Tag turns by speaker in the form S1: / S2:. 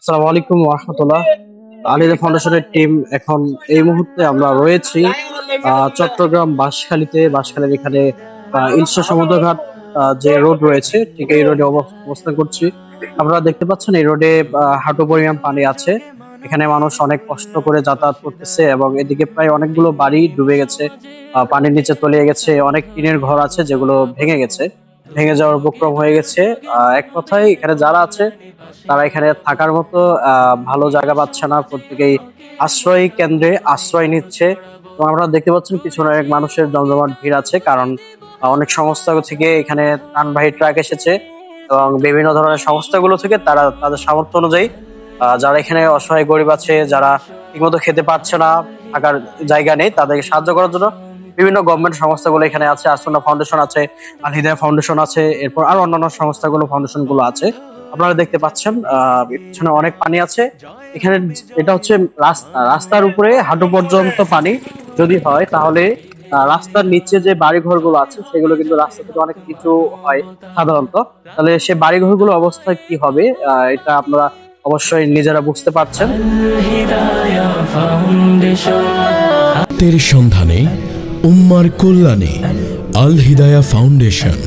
S1: আসসালামু আলাইকুম রহমতুল্লাহ। আলিদা ফাউন্ডেশনের টিম এখন এই মুহূর্তে আমরা রয়েছি চট্টগ্রাম বাঁশখালীর এখানে ইলশা সমুদ্রঘাট যে রোড রয়েছে ঠিক এই রোডে অবস্থান করছি। আপনারা দেখতে পাচ্ছেন এই রোডে হাঁটু পরিমাণ পানি আছে। এখানে মানুষ অনেক কষ্ট করে যাতায়াত করতেছে এবং এদিকে প্রায় অনেকগুলো বাড়ি ডুবে গেছে, পানির নিচে তলিয়ে গেছে। অনেক টিনের ঘর আছে যেগুলো ভেঙে যাওয়ার উপক্রম হয়ে গেছে। এক কথায় এখানে যারা আছে তারা এখানে থাকার মতো ভালো জায়গা পাচ্ছে না, প্রত্যেকেই আশ্রয় কেন্দ্রে আশ্রয় নিচ্ছে। তো আমরা দেখতে পাচ্ছেন পিছনে অনেক মানুষের জমজমাট ভিড় আছে, কারণ অনেক সংস্থা থেকে এখানে ত্রাণবাহী ট্রাক এসেছে এবং বিভিন্ন ধরনের সংস্থাগুলো থেকে তারা তাদের সামর্থ্য অনুযায়ী যারা এখানে অসহায় গরিব আছে, যারা ঠিকমতো খেতে পারছে না, থাকার জায়গা নেই, তাদেরকে সাহায্য করার জন্য বিভিন্ন গভর্নমেন্ট সংস্থাগুলো এখানে আছে। আসনা ফাউন্ডেশন আছে, আল হিদায়া ফাউন্ডেশন আছে, এরপর আরো অন্যান্য ফাউন্ডেশন গুলো আছে। আপনারা দেখতে পাচ্ছেন পিছনে অনেক পানি আছে। এখানে এটা হচ্ছে রাস্তার উপরে হাঁটু পর্যন্ত পানি যদি হয়, তাহলে রাস্তার নিচে যে বাড়ি ঘর গুলো আছে সেগুলো কিন্তু রাস্তা থেকে অনেক কিছু হয় সাধারণত। তাহলে সে বাড়ি ঘর গুলো অবস্থা কি হবে এটা আপনারা অবশ্যই নিজেরা বুঝতে পারছেন।
S2: সত্যের সন্ধানে উম্মার কল্যাণে আল হিদায়া ফাউন্ডেশন।